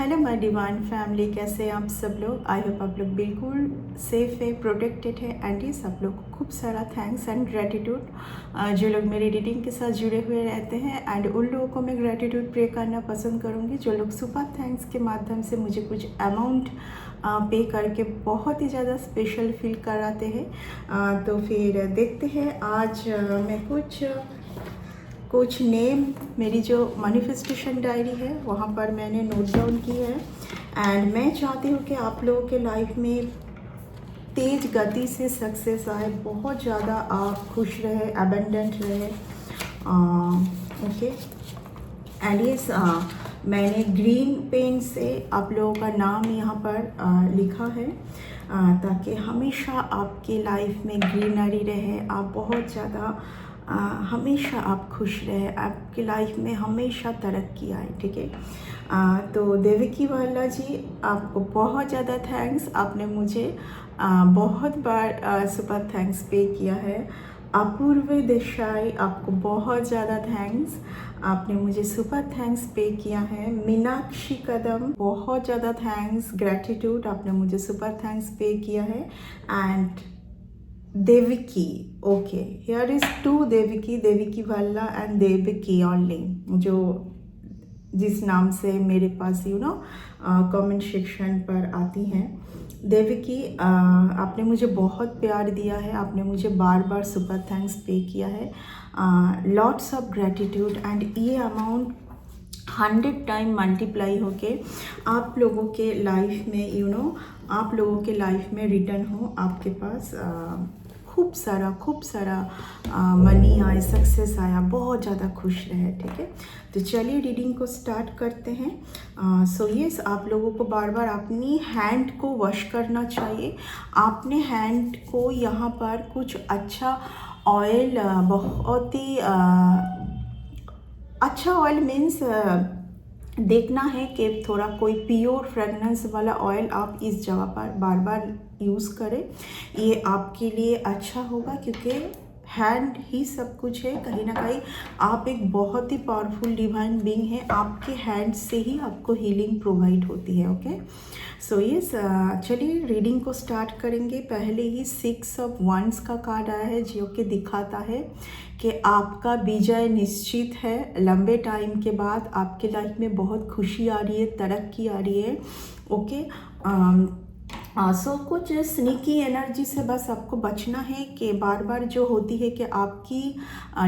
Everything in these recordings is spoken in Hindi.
हेलो माय डिवाइन फैमिली, कैसे हैं आप सब लोग। आई होप आप लोग बिल्कुल सेफ है, प्रोटेक्टेड है। एंड ये सब लोग खूब सारा थैंक्स एंड ग्रेटिट्यूड जो लोग मेरी रीडिंग के साथ जुड़े हुए रहते हैं। एंड उन लोगों को मैं ग्रेटिट्यूड प्रे करना पसंद करूँगी जो लोग सुपर थैंक्स के माध्यम से मुझे कुछ अमाउंट पे करके बहुत ही ज़्यादा स्पेशल फील कराते हैं। तो फिर देखते हैं आज मैं कुछ नेम मेरी जो मैनिफेस्टेशन डायरी है वहाँ पर मैंने नोट डाउन की है। एंड मैं चाहती हूँ कि आप लोगों के लाइफ में तेज़ गति से सक्सेस आए, बहुत ज़्यादा आप खुश रहे, अबेंडेंट रहे। ओके। एंड ये मैंने ग्रीन पेन से आप लोगों का नाम यहाँ पर लिखा है ताकि हमेशा आपके लाइफ में ग्रीनरी रहे, आप बहुत ज़्यादा हमेशा आप खुश रहे, आपकी लाइफ में हमेशा तरक्की आए। ठीक है। तो देविकी वाला जी, आपको बहुत ज़्यादा थैंक्स। आपने मुझे बहुत बार सुपर थैंक्स पे किया है। अपूर्व देसाई, आपको बहुत ज़्यादा थैंक्स। आपने मुझे सुपर थैंक्स पे किया है। मीनाक्षी कदम, बहुत ज़्यादा थैंक्स, ग्रेटिट्यूड, आपने मुझे सुपर थैंक्स पे किया है। And Deviki, okay, here is to Deviki वाला एंड देविकी ओनली, जो जिस नाम से मेरे पास कमेंट सेक्शन पर आती हैं। देविकी, आपने मुझे बहुत प्यार दिया है, आपने मुझे बार बार सुपर थैंक्स पे किया है। Lots of gratitude. एंड ये अमाउंट 100 टाइम मल्टीप्लाई होके आप लोगों के लाइफ में आप लोगों के लाइफ में रिटर्न हो, आपके पास खूब सारा मनी आए, सक्सेस आया, बहुत ज़्यादा खुश रहे। ठीक है। तो चलिए रीडिंग को स्टार्ट करते हैं। सो यस, आप लोगों को बार बार अपनी हैंड को वॉश करना चाहिए। आपने हैंड को यहाँ पर कुछ अच्छा ऑयल, बहुत ही अच्छा ऑयल मीन्स देखना है कि थोड़ा कोई प्योर फ्रेगनेंस वाला ऑयल आप इस जगह पर बार बार यूज़ करें। ये आपके लिए अच्छा होगा क्योंकि हैंड ही सब कुछ है। कहीं ना कहीं आप एक बहुत ही पावरफुल डिवाइन बीइंग है, आपके हैंड से ही आपको हीलिंग प्रोवाइड होती है। ओके। सो यस, चलिए रीडिंग को स्टार्ट करेंगे। पहले ही 6 ऑफ वंस का कार्ड आया है जो कि दिखाता है कि आपका विजय निश्चित है। लंबे टाइम के बाद आपके लाइफ में बहुत खुशी आ रही है, तरक्की आ रही है। ओके। सो कुछ स्नीकी एनर्जी से बस आपको बचना है कि बार बार जो होती है कि आपकी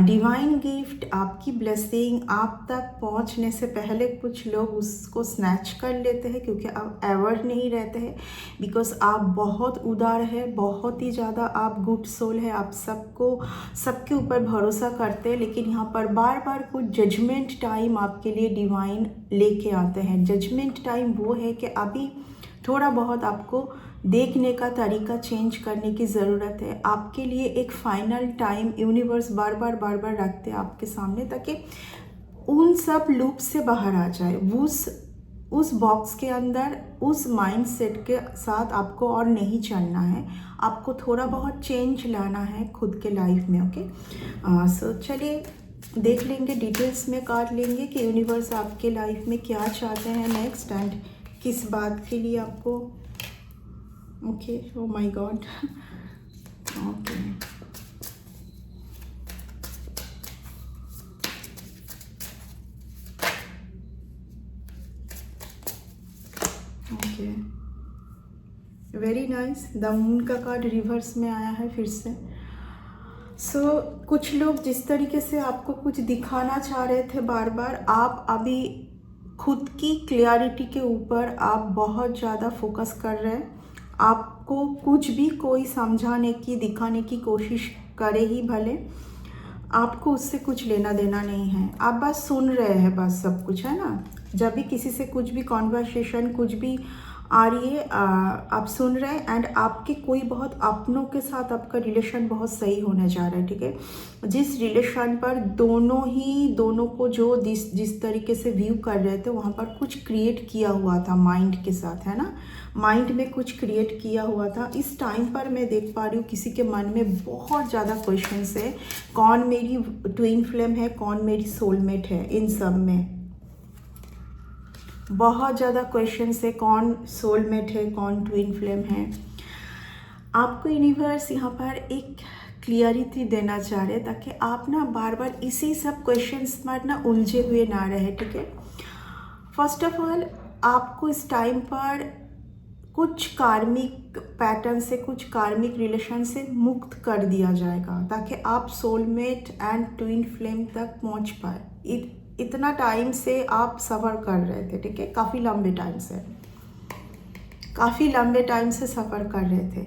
डिवाइन गिफ्ट, आपकी ब्लेसिंग आप तक पहुंचने से पहले कुछ लोग उसको स्नैच कर लेते हैं क्योंकि आप अवेयर नहीं रहते हैं। बिकॉज आप बहुत उदार है, बहुत ही ज़्यादा आप गुड सोल है, आप सबके ऊपर भरोसा करते हैं। लेकिन यहाँ पर बार बार कुछ जजमेंट टाइम आपके लिए डिवाइन लेके आते हैं। जजमेंट टाइम वो है कि अभी थोड़ा बहुत आपको देखने का तरीका चेंज करने की ज़रूरत है। आपके लिए एक फाइनल टाइम यूनिवर्स बार बार रखते हैं आपके सामने ताकि उन सब लूप से बाहर आ जाए। उस बॉक्स के अंदर, उस माइंड सेट के साथ आपको और नहीं चलना है। आपको थोड़ा बहुत चेंज लाना है खुद के लाइफ में। ओके। सो चलिए देख लेंगे, डिटेल्स में काट लेंगे कि यूनिवर्स आपके लाइफ में क्या चाहते हैं नेक्स्ट एंड किस बात के लिए आपको। Okay. Oh my God. Okay. Okay, very nice. The moon का कार्ड रिवर्स में आया है फिर से। सो कुछ लोग जिस तरीके से आपको कुछ दिखाना चाह रहे थे बार बार, आप अभी खुद की क्लियरिटी के ऊपर आप बहुत ज़्यादा फोकस कर रहे हैं। आपको कुछ भी कोई समझाने की, दिखाने की कोशिश करे ही भले, आपको उससे कुछ लेना देना नहीं है। आप बस सुन रहे हैं, बस सब कुछ है ना। जब भी किसी से कुछ भी कॉन्वर्सेशन कुछ भी आ रही है, आप सुन रहे हैं। एंड आपके कोई बहुत अपनों के साथ आपका रिलेशन बहुत सही होने जा रहा है। ठीक है। जिस रिलेशन पर दोनों को जो जिस तरीके से व्यू कर रहे थे वहाँ पर कुछ क्रिएट किया हुआ था माइंड के साथ, है ना। माइंड में कुछ क्रिएट किया हुआ था। इस टाइम पर मैं देख पा रही हूँ किसी के मन में बहुत ज़्यादा क्वेश्चंस है। कौन मेरी ट्विन फ्लेम है, कौन मेरी सोलमेट है, इन सब में बहुत ज़्यादा क्वेश्चन है, कौन सोलमेट है, कौन ट्विन फ्लेम है। आपको यूनिवर्स यहाँ पर एक क्लियरिटी देना चाह रहे हैं ताकि आप ना बार बार इसी सब क्वेश्चंस में ना उलझे हुए ना रहे, ठीक है। फर्स्ट ऑफ ऑल आपको इस टाइम पर कुछ कार्मिक पैटर्न से, कुछ कार्मिक रिलेशन से मुक्त कर दिया जाएगा ताकि आप सोलमेट एंड ट्विन फ्लेम तक पहुंच पाए। इतना टाइम से आप सफ़र कर रहे थे, ठीक है, काफ़ी लंबे टाइम से सफ़र कर रहे थे।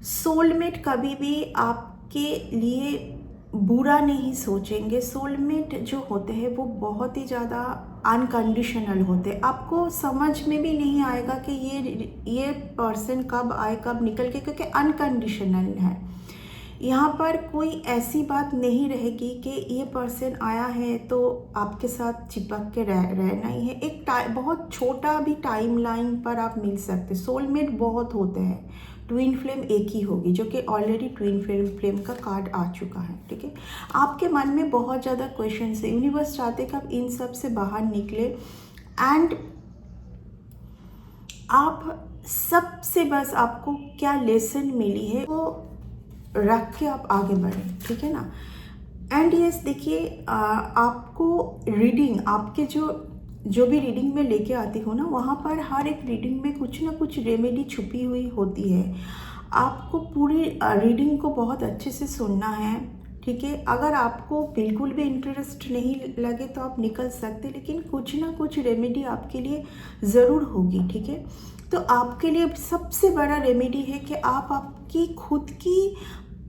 सोलमेट कभी भी आपके लिए बुरा नहीं सोचेंगे। सोलमेट जो होते हैं वो बहुत ही ज़्यादा अनकंडीशनल होते हैं। आपको समझ में भी नहीं आएगा कि ये पर्सन कब आए कब निकल के, क्योंकि अनकंडीशनल है। यहाँ पर कोई ऐसी बात नहीं रहेगी कि ये पर्सन आया है तो आपके साथ चिपक के रहना ही है। एक बहुत छोटा भी टाइमलाइन पर आप मिल सकते। सोलमेट बहुत होते हैं, ट्विन फ्लेम एक ही होगी, जो कि ऑलरेडी ट्विन फ्लेम का कार्ड आ चुका है, ठीक है। आपके मन में बहुत ज़्यादा क्वेश्चन है, यूनिवर्स चाहते कि आप इन सब से बाहर निकले एंड आप सबसे बस आपको क्या लेसन मिली है वो रख के आप आगे बढ़ें, ठीक है ना। एंड यस देखिए, आपको रीडिंग, आपके जो भी रीडिंग में लेके आती हूँ ना, वहाँ पर हर एक रीडिंग में कुछ ना कुछ रेमेडी छुपी हुई होती है। आपको पूरी रीडिंग को बहुत अच्छे से सुनना है, ठीक है। अगर आपको बिल्कुल भी इंटरेस्ट नहीं लगे तो आप निकल सकते, लेकिन कुछ ना कुछ रेमेडी आपके लिए ज़रूर होगी, ठीक है। तो आपके लिए सबसे बड़ा रेमेडी है कि आप आपकी खुद की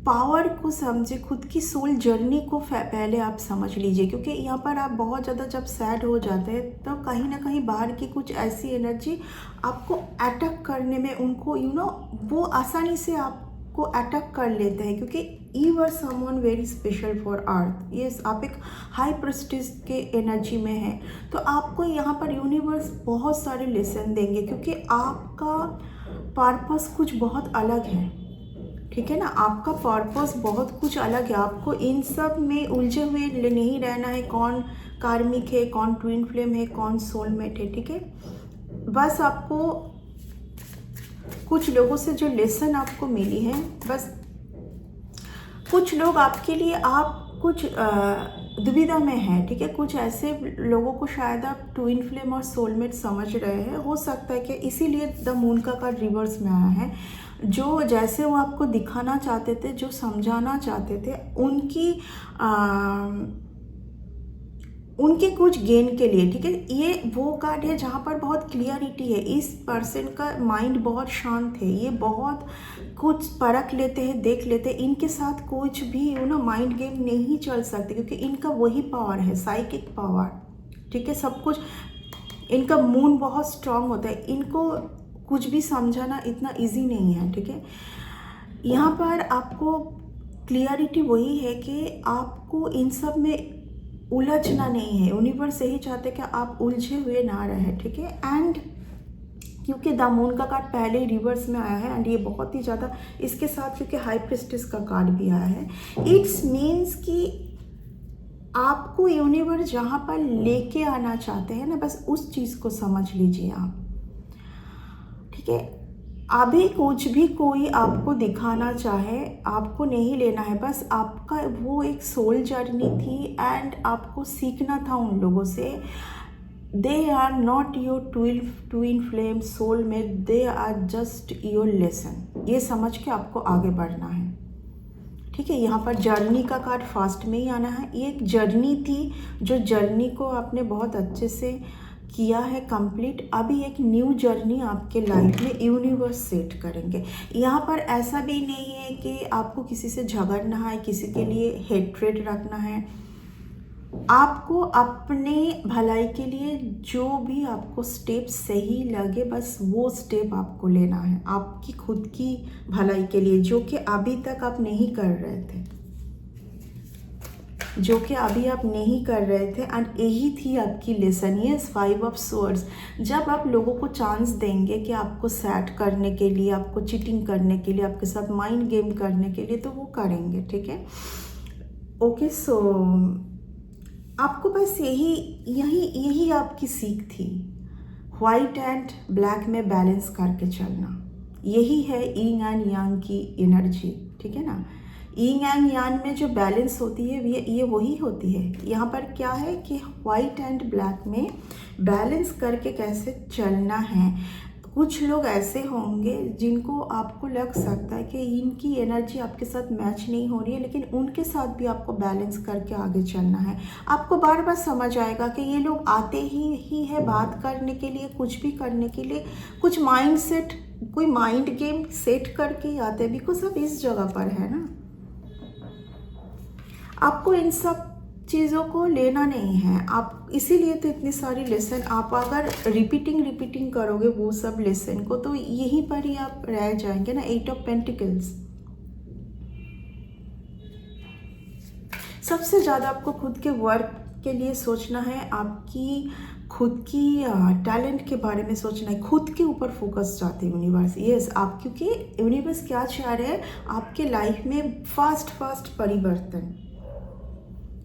पावर को समझे, खुद की सोल जर्नी को पहले आप समझ लीजिए, क्योंकि यहाँ पर आप बहुत ज़्यादा जब सैड हो जाते हैं तो कहीं ना कहीं बाहर की कुछ ऐसी एनर्जी आपको अटैक करने में, उनको वो आसानी से आपको अटैक कर लेते हैं, क्योंकि you are someone very special for earth. ये आप एक हाई प्रेस्टिज के एनर्जी में हैं, तो आपको यहाँ पर यूनिवर्स बहुत सारे लेसन देंगे, क्योंकि आपका पर्पस कुछ बहुत अलग है, ठीक है ना। आपका पर्पस बहुत कुछ अलग है। आपको इन सब में उलझे हुए नहीं रहना है, कौन कार्मिक है, कौन ट्विन फ्लेम है, कौन सोलमेट है, ठीक है। बस आपको कुछ लोगों से जो लेसन आपको मिली है, बस कुछ लोग आपके लिए, आप कुछ दुविधा में हैं, ठीक है। कुछ ऐसे लोगों को शायद आप ट्विन फ्लेम और सोलमेट समझ रहे हैं। हो सकता है कि इसीलिए द मून का कार्ड रिवर्स में आया है। जो जैसे वो आपको दिखाना चाहते थे, जो समझाना चाहते थे, उनके कुछ गेन के लिए, ठीक है। ये वो कार्ड है जहाँ पर बहुत क्लियरिटी है। इस पर्सन का माइंड बहुत शांत है, ये बहुत कुछ परख लेते हैं, देख लेते हैं। इनके साथ कुछ भी माइंड गेम नहीं चल सकते, क्योंकि इनका वही पावर है, साइकिक पावर, ठीक है। सब कुछ इनका मून बहुत स्ट्रांग होता है। इनको कुछ भी समझाना इतना इजी नहीं है, ठीक है। यहाँ पर आपको क्लियरिटी वही है कि आपको इन सब में उलझना नहीं है। यूनिवर्स यही चाहते कि आप उलझे हुए ना रहे, ठीक है। एंड क्योंकि द मून का कार्ड पहले ही रिवर्स में आया है एंड ये बहुत ही ज़्यादा, इसके साथ क्योंकि हाई प्रेस्टिस का कार्ड भी आया है, इट्स मीन्स कि आपको यूनिवर्स जहाँ पर लेके आना चाहते हैं ना, बस उस चीज़ को समझ लीजिए आप, ठीक है। अभी कुछ भी कोई आपको दिखाना चाहे, आपको नहीं लेना है। बस आपका वो एक सोल जर्नी थी एंड आपको सीखना था उन लोगों से। They are not your twin flame soulmate, they are just your lesson. ये समझ के आपको आगे बढ़ना है, ठीक है। यहाँ पर जर्नी का कार्ड फास्ट में ही आना है। ये एक जर्नी थी, जो जर्नी को आपने बहुत अच्छे से किया है कंप्लीट। अभी एक न्यू जर्नी आपके लाइफ में यूनिवर्स सेट करेंगे। यहाँ पर ऐसा भी नहीं है कि आपको किसी से झगड़ना है, किसी के लिए हेट्रेड रखना है। आपको अपने भलाई के लिए जो भी आपको स्टेप सही लगे, बस वो स्टेप आपको लेना है, आपकी खुद की भलाई के लिए, जो कि अभी तक आप नहीं कर रहे थे, एंड यही थी आपकी लेसन। ये 5 ऑफ स्वॉर्ड्स। जब आप लोगों को चांस देंगे कि आपको सैड करने के लिए, आपको चीटिंग करने के लिए, आपके साथ माइंड गेम करने के लिए, तो वो करेंगे, ठीक है। ओके, सो आपको बस यही यही यही आपकी सीख थी, वाइट एंड ब्लैक में बैलेंस करके चलना। यही है यिंग एंड यांग की एनर्जी, ठीक है ना। यिंग एंड यांग में जो बैलेंस होती है ये वही होती है। यहाँ पर क्या है कि वाइट एंड ब्लैक में बैलेंस करके कैसे चलना है। कुछ लोग ऐसे होंगे जिनको आपको लग सकता है कि इनकी एनर्जी आपके साथ मैच नहीं हो रही है, लेकिन उनके साथ भी आपको बैलेंस करके आगे चलना है। आपको बार बार समझ आएगा कि ये लोग आते ही है बात करने के लिए, कुछ भी करने के लिए, कुछ माइंड सेट, कोई माइंड गेम सेट करके ही आते हैं, बिकॉज आप इस जगह पर है ना। आपको इन सब चीज़ों को लेना नहीं है, आप इसीलिए तो इतनी सारी लेसन आप अगर रिपीटिंग करोगे वो सब लेसन को, तो यहीं पर ही आप रह जाएंगे ना। 8 ऑफ पेंटिकल्स, सबसे ज़्यादा आपको खुद के वर्क के लिए सोचना है, आपकी खुद की टैलेंट के बारे में सोचना है, खुद के ऊपर फोकस चाहते हैं यूनिवर्स। यस, आप, क्योंकि यूनिवर्स क्या चाह रहे हैं आपके लाइफ में, फास्ट परिवर्तन।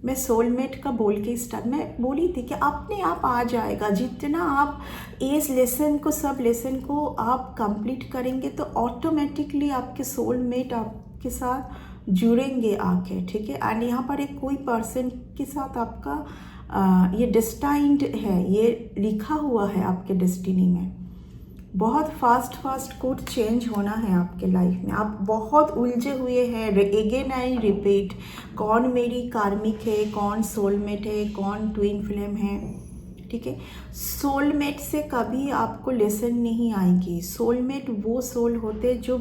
मैं सोलमेट का बोल के स्टार्ट मैं बोली थी कि अपने आप आ जाएगा। जितना आप इस लेसन को, सब लेसन को आप कंप्लीट करेंगे तो ऑटोमेटिकली आपके सोलमेट आपके साथ जुड़ेंगे आके, ठीक है। एंड यहाँ पर एक कोई पर्सन के साथ आपका ये डेस्टाइंड है, ये लिखा हुआ है आपके डेस्टिनी में। बहुत फास्ट कोड चेंज होना है आपके लाइफ में। आप बहुत उलझे हुए हैं, अगेन आई रिपीट, कौन मेरी कार्मिक है, कौन सोलमेट है, कौन ट्विन फ्लेम है, ठीक है। सोलमेट से कभी आपको लेसन नहीं आएगी। सोलमेट वो सोल होते जो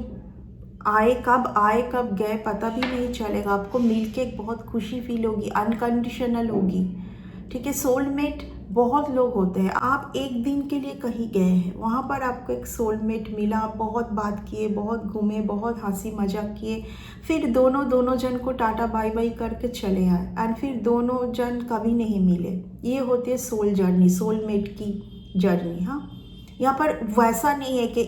आए कब गए पता भी नहीं चलेगा। आपको मिलके बहुत खुशी फील होगी, अनकंडीशनल होगी, ठीक है। सोलमेट बहुत लोग होते हैं, आप एक दिन के लिए कहीं गए हैं, वहाँ पर आपको एक सोलमेट मिला, आप बहुत बात किए, बहुत घूमे, बहुत हंसी मजाक किए, फिर दोनों जन को टाटा बाय बाय करके चले आए, एंड फिर दोनों जन कभी नहीं मिले। ये होती है सोल जर्नी, सोलमेट की जर्नी। हाँ, यहाँ पर वैसा नहीं है कि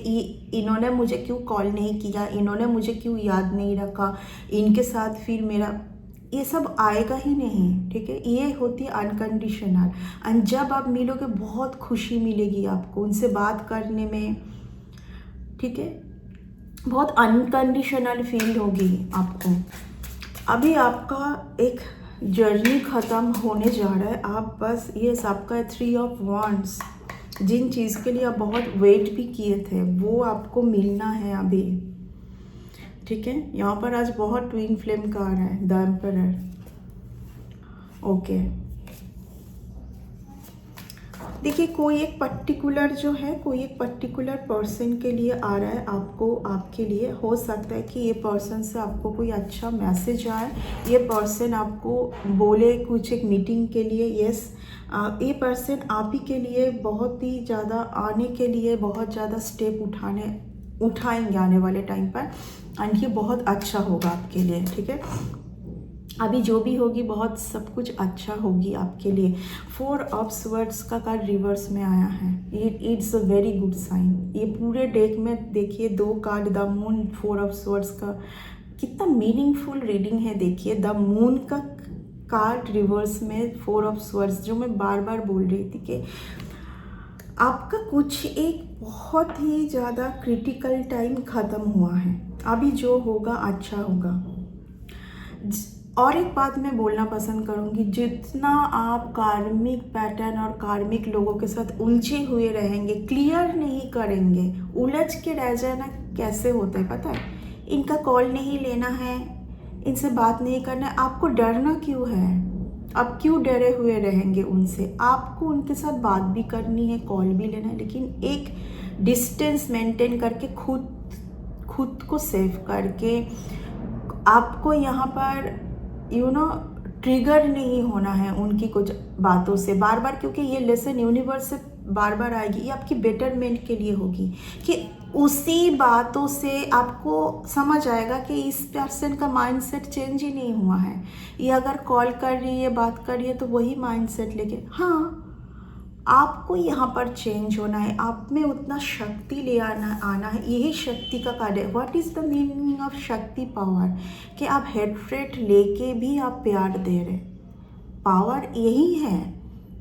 इन्होंने मुझे क्यों कॉल नहीं किया, इन्होंने मुझे क्यों याद नहीं रखा, इनके साथ फिर मेरा, ये सब आएगा ही नहीं, ठीक है। ये होती है अनकंडीशनल। एंड जब आप मिलोगे बहुत खुशी मिलेगी आपको उनसे बात करने में, ठीक है। बहुत अनकंडीशनल फील होगी आपको। अभी आपका एक जर्नी ख़त्म होने जा रहा है। आप बस ये आपका 3 ऑफ वांड्स, जिन चीज़ के लिए आप बहुत वेट भी किए थे वो आपको मिलना है अभी, ठीक है। यहाँ पर आज बहुत ट्विन फ्लेम का आ रहा है, द एम्परर। ओके, देखिए कोई एक पर्टिकुलर जो है, कोई एक पर्टिकुलर पर्सन के लिए आ रहा है आपको, आपके लिए। हो सकता है कि ये पर्सन से आपको कोई अच्छा मैसेज आए, ये पर्सन आपको बोले कुछ एक मीटिंग के लिए। यस, ये पर्सन आप ही के लिए बहुत ही ज़्यादा आने के लिए बहुत ज़्यादा स्टेप उठाएंगे आने वाले टाइम पर, एंड ये बहुत अच्छा होगा आपके लिए, ठीक है। अभी जो भी होगी बहुत सब कुछ अच्छा होगी आपके लिए। 4 ऑफ स्वर्ड्स का कार्ड रिवर्स में आया है, it's a very good sign. ये पूरे डेक में देखिए 2 card, the moon, 4 of swords का, कितना मीनिंगफुल रीडिंग है। देखिए द मून का कार्ड रिवर्स में 4 ऑफ स्वर्ड्स, जो मैं बार बार बोल रही थी कि आपका कुछ एक बहुत ही ज़्यादा क्रिटिकल टाइम ख़त्म हुआ है। अभी जो होगा अच्छा होगा। और एक बात मैं बोलना पसंद करूँगी, जितना आप कार्मिक पैटर्न और कार्मिक लोगों के साथ उलझे हुए रहेंगे, क्लियर नहीं करेंगे, उलझ के रह जाना कैसे होता है पता है। इनका कॉल नहीं लेना है, इनसे बात नहीं करना है, आपको डरना क्यों है? आप क्यों डरे हुए रहेंगे उनसे? आपको उनके साथ बात भी करनी है, कॉल भी लेना है, लेकिन एक डिस्टेंस मेंटेन करके खुद को सेव करके आपको यहाँ पर ट्रिगर नहीं होना है उनकी कुछ बातों से बार बार, क्योंकि ये लेसन यूनिवर्स से बार बार आएगी। ये आपकी बेटरमेंट के लिए होगी कि उसी बातों से आपको समझ आएगा कि इस पर्सन का माइंडसेट चेंज ही नहीं हुआ है। ये अगर कॉल कर रही है, बात कर रही है, तो वही माइंडसेट लेके, हाँ आपको यहाँ पर चेंज होना है, आप में उतना शक्ति ले आना है। यही शक्ति का कार्ड है। What is the meaning of शक्ति पावर? कि आप हेडफ्रेट लेके भी आप प्यार दे रहे, पावर यही है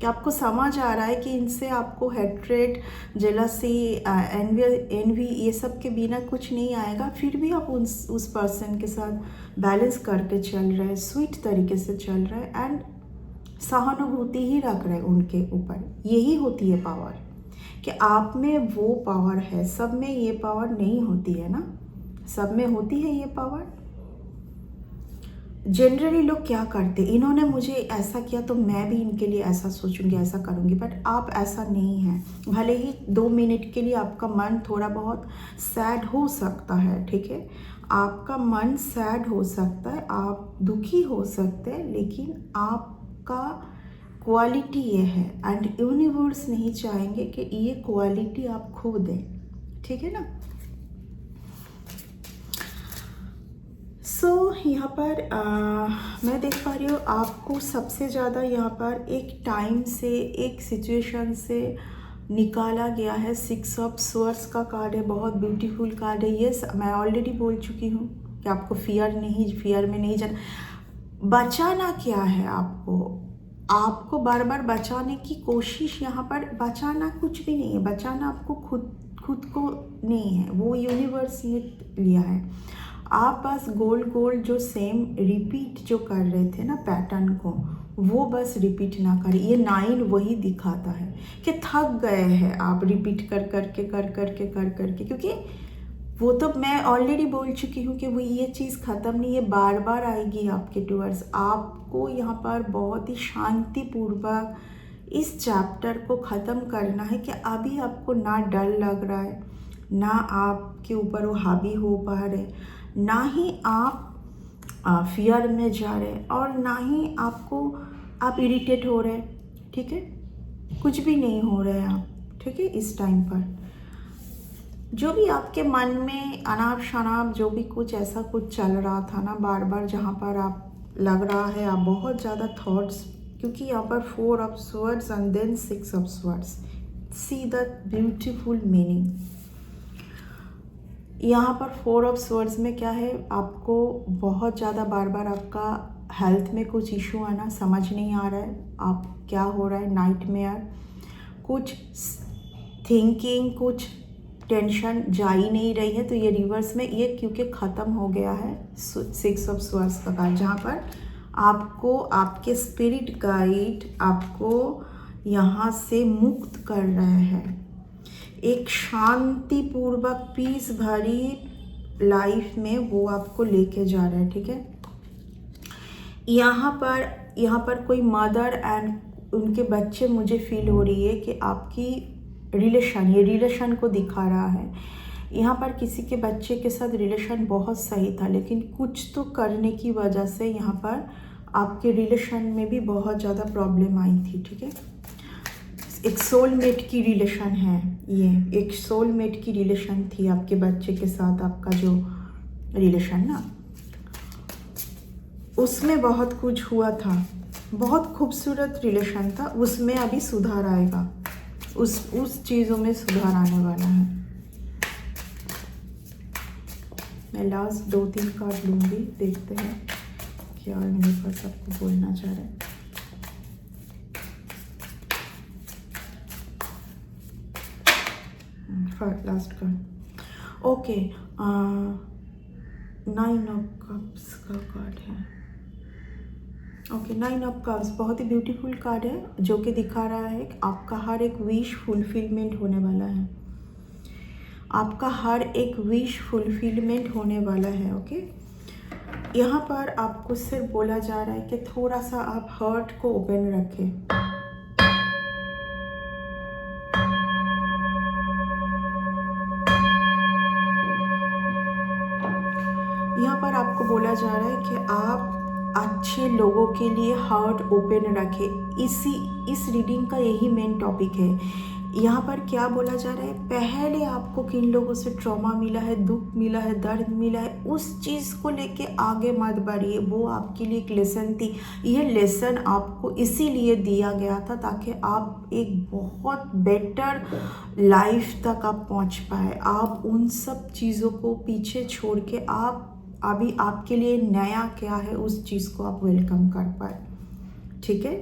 कि आपको समझ आ रहा है कि इनसे आपको हेट्रेट, जेलसी, एनवी ये सब के बिना कुछ नहीं आएगा, फिर भी आप उस पर्सन के साथ बैलेंस करके चल रहे हैं, स्वीट तरीके से चल रहे हैं एंड सहानुभूति ही रख रहे हैं उनके ऊपर। यही होती है पावर, कि आप में वो पावर है। सब में ये पावर नहीं होती है ना, सब में होती है ये पावर। जनरली लोग क्या करते, इन्होंने मुझे ऐसा किया तो मैं भी इनके लिए ऐसा सोचूंगी, ऐसा करूंगी, बट आप ऐसा नहीं है। भले ही 2 मिनट के लिए आपका मन थोड़ा बहुत सैड हो सकता है, ठीक है, आपका मन सैड हो सकता है, आप दुखी हो सकते हैं, लेकिन आपका क्वालिटी ये है एंड यूनिवर्स नहीं चाहेंगे कि ये क्वालिटी आप खो दें, ठीक है ना। यहाँ पर मैं देख पा रही हूँ आपको सबसे ज़्यादा यहाँ पर एक टाइम से, एक सिचुएशन से निकाला गया है। 6 ऑफ स्वॉर्ड्स का कार्ड है, बहुत ब्यूटीफुल कार्ड है। यस, मैं ऑलरेडी बोल चुकी हूँ कि आपको फियर में नहीं जाना। बचाना क्या है आपको बार बार बचाने की कोशिश, यहाँ पर बचाना कुछ भी नहीं है। बचाना आपको खुद को नहीं है, वो यूनिवर्स ने लिया है। आप बस गोल जो सेम रिपीट जो कर रहे थे ना पैटर्न को, वो बस रिपीट ना करें। ये 9 वही दिखाता है कि थक गए हैं आप रिपीट कर करके, क्योंकि वो तो मैं ऑलरेडी बोल चुकी हूँ कि वो ये चीज़ ख़त्म नहीं है, बार बार आएगी आपके टूवर्ड्स। आपको यहाँ पर बहुत ही शांतिपूर्वक इस चैप्टर को ख़त्म करना है कि अभी आपको ना डर लग रहा है, ना आपके ऊपर वो हावी हो पा रहे, ना ही आप फियर में जा रहे, और ना ही आप इरिटेट हो रहे, ठीक है, कुछ भी नहीं हो रहे हैं आप, ठीक है। इस टाइम पर जो भी आपके मन में अनाप शनाप जो भी कुछ ऐसा कुछ चल रहा था ना, बार बार जहाँ पर आप लग रहा है आप बहुत ज़्यादा थॉट्स, क्योंकि यहाँ पर 4 of swords and then 6 of swords, see the beautiful meaning. यहाँ पर 4 ऑफ स्वॉर्ड्स में क्या है, आपको बहुत ज़्यादा बार बार आपका हेल्थ में कुछ इशू आना, समझ नहीं आ रहा है आप क्या हो रहा है, नाइटमेयर, कुछ थिंकिंग, कुछ टेंशन जा ही नहीं रही है। तो ये रिवर्स में ये क्योंकि ख़त्म हो गया है 6 ऑफ स्वॉर्ड्स का कार्ड, जहाँ पर आपको आपके स्पिरिट गाइड आपको यहाँ से मुक्त कर रहे हैं, एक शांतिपूर्वक पीस भरी लाइफ में वो आपको लेके जा रहा है, ठीक है। यहाँ पर कोई मदर एंड उनके बच्चे मुझे फील हो रही है कि आपकी ये रिलेशन को दिखा रहा है। यहाँ पर किसी के बच्चे के साथ रिलेशन बहुत सही था, लेकिन कुछ तो करने की वजह से यहाँ पर आपके रिलेशन में भी बहुत ज़्यादा प्रॉब्लम आई थी, ठीक है। एक सोलमेट की रिलेशन है, ये एक सोलमेट की रिलेशन थी आपके बच्चे के साथ। आपका जो रिलेशन ना, उसमें बहुत कुछ हुआ था, बहुत खूबसूरत रिलेशन था, उसमें अभी सुधार आएगा, उस चीज़ों में सुधार आने वाला है। मैं लास्ट 2-3 कार्ड लूँगी, देखते हैं क्या यूनिवर्स आपको बोलना चाह रहा है। Last card, okay, 9 of cups का कार्ड है। ओके, 9 ऑफ कप्स बहुत ही ब्यूटीफुल कार्ड है, जो कि दिखा रहा है कि आपका हर एक विश फुलफिलमेंट होने वाला है, आपका हर एक विश फुलफिलमेंट होने वाला है। ओके, यहाँ पर आपको सिर्फ बोला जा रहा है कि थोड़ा सा आप हार्ट को ओपन रखें। यहाँ पर आपको बोला जा रहा है कि आप अच्छे लोगों के लिए हार्ट ओपन रखें। इस रीडिंग का यही मेन टॉपिक है। यहाँ पर क्या बोला जा रहा है, पहले आपको किन लोगों से ट्रॉमा मिला है, दुख मिला है, दर्द मिला है, उस चीज़ को लेके आगे मत बढ़िए, वो आपके लिए एक लेसन थी। ये लेसन आपको इसीलिए दिया गया था ताकि आप एक बहुत बेटर लाइफ तक आप पहुँच पाए। आप उन सब चीज़ों को पीछे छोड़ के आप अभी आपके लिए नया क्या है उस चीज़ को आप वेलकम कर पाए, ठीक है।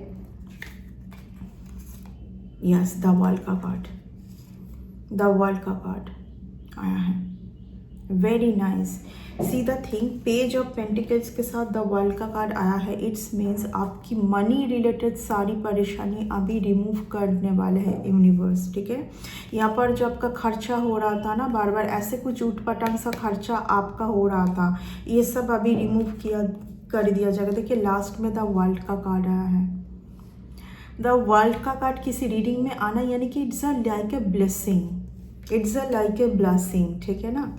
यस, द वर्ल्ड का कार्ड, द वर्ल्ड का कार्ड आया है। Very nice. See the thing, page of pentacles के साथ द वर्ल्ड का कार्ड आया है। इट्स मीन्स आपकी मनी रिलेटेड सारी परेशानी अभी रिमूव करने वाले हैं यूनिवर्स, ठीक है। यहाँ पर जो आपका खर्चा हो रहा था ना, बार बार ऐसे कुछ उठपटांग सा खर्चा आपका हो रहा था, ये सब अभी रिमूव कर दिया जाएगा। देखिए लास्ट में द वर्ल्ड का कार्ड आया है। द वर्ल्ड का कार्ड किसी रीडिंग में आना यानी कि it's a like a blessing, it's a like a blessing, ठीक है ना।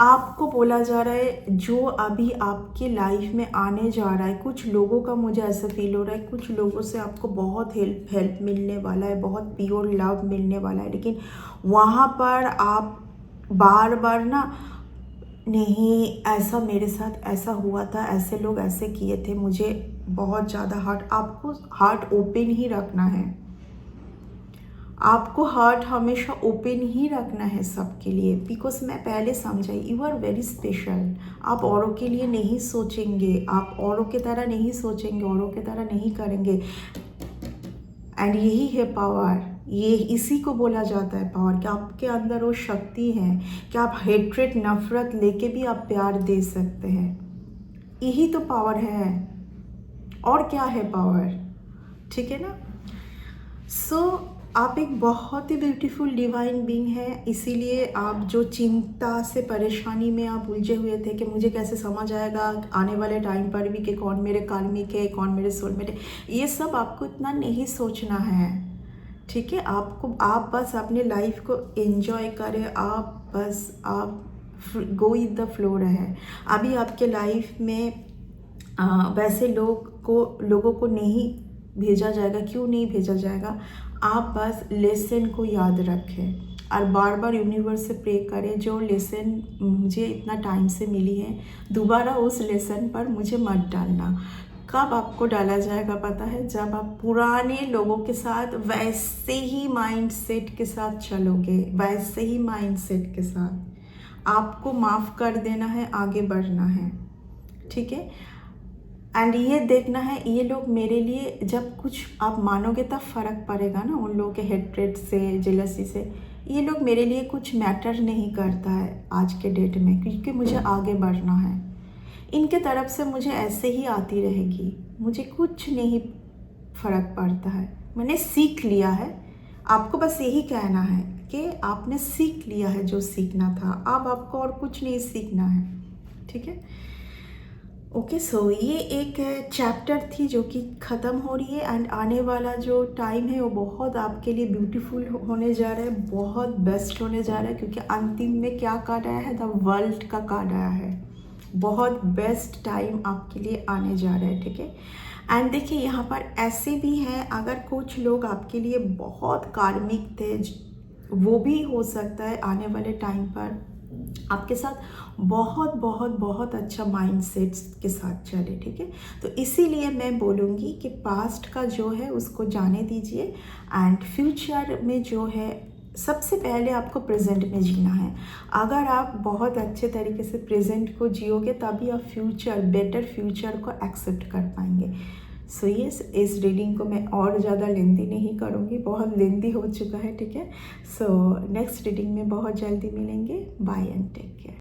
आपको बोला जा रहा है जो अभी आपकी लाइफ में आने जा रहा है, कुछ लोगों का मुझे ऐसा फील हो रहा है, कुछ लोगों से आपको बहुत हेल्प मिलने वाला है, बहुत प्योर लव मिलने वाला है। लेकिन वहाँ पर आप बार बार ना, नहीं ऐसा मेरे साथ ऐसा हुआ था, ऐसे लोग ऐसे किए थे, मुझे बहुत ज़्यादा आपको हार्ट ओपन ही रखना है। आपको हार्ट हमेशा ओपन ही रखना है सबके लिए, बिकॉज मैं पहले समझाई, यू आर वेरी स्पेशल। आप औरों के लिए नहीं सोचेंगे, आप औरों की तरह नहीं सोचेंगे, औरों की तरह नहीं करेंगे। एंड यही है पावर, ये इसी को बोला जाता है पावर, कि आपके अंदर वो शक्ति है कि आप हेट्रेट नफरत लेके भी आप प्यार दे सकते हैं। यही तो पावर है, और क्या है पावर, ठीक है ना। सो आप एक बहुत ही ब्यूटीफुल डिवाइन बीइंग है, इसीलिए आप जो चिंता से परेशानी में आप उलझे हुए थे कि मुझे कैसे समझ आएगा आने वाले टाइम पर भी कि कौन मेरे कार्मिक है, कौन मेरे सोलमेट है, ये सब आपको इतना नहीं सोचना है, ठीक है। आप बस अपने लाइफ को एंजॉय करें, आप गो विद द फ्लो रहे। अभी आपके लाइफ में वैसे लोगों को नहीं भेजा जाएगा। क्यों नहीं भेजा जाएगा? आप बस लेसन को याद रखें और बार बार यूनिवर्स से प्रे करें, जो लेसन मुझे इतना टाइम से मिली है दोबारा उस लेसन पर मुझे मत डालना। कब आपको डाला जाएगा पता है? जब आप पुराने लोगों के साथ वैसे ही माइंडसेट के साथ चलोगे, वैसे ही माइंडसेट के साथ आपको माफ़ कर देना है, आगे बढ़ना है, ठीक है। एंड ये देखना है, ये लोग मेरे लिए जब कुछ आप मानोगे तब फ़र्क पड़ेगा ना, उन लोगों के हेट्रेड से, जेलसी से। ये लोग मेरे लिए कुछ मैटर नहीं करता है आज के डेट में, क्योंकि मुझे आगे बढ़ना है। इनके तरफ से मुझे ऐसे ही आती रहेगी, मुझे कुछ नहीं फ़र्क पड़ता है। मैंने सीख लिया है, आपको बस यही कहना है कि आपने सीख लिया है जो सीखना था, अब आपको और कुछ नहीं सीखना है, ठीक है। ओके, सो ये एक चैप्टर थी जो कि ख़त्म हो रही है। एंड आने वाला जो टाइम है वो बहुत आपके लिए ब्यूटीफुल होने जा रहा है, बहुत बेस्ट होने जा रहा है, क्योंकि अंतिम में क्या कार्ड आया है? द वर्ल्ड का कार्ड आया है। बहुत बेस्ट टाइम आपके लिए आने जा रहा है, ठीक है। एंड देखिए यहाँ पर ऐसे भी हैं, अगर कुछ लोग आपके लिए बहुत कार्मिक थे, वो भी हो सकता है आने वाले टाइम पर आपके साथ बहुत बहुत बहुत अच्छा माइंडसेट के साथ चले, ठीक है। तो इसीलिए मैं बोलूँगी कि पास्ट का जो है उसको जाने दीजिए, एंड फ्यूचर में जो है सबसे पहले आपको प्रेजेंट में जीना है। अगर आप बहुत अच्छे तरीके से प्रेजेंट को जियोगे तभी आप बेटर फ्यूचर को एक्सेप्ट कर पाएंगे। सो यस, इस रीडिंग को मैं और ज़्यादा लेंदी नहीं करूँगी, बहुत लेंदी हो चुका है, ठीक है। सो नेक्स्ट रीडिंग में बहुत जल्दी मिलेंगे। Bye and take care.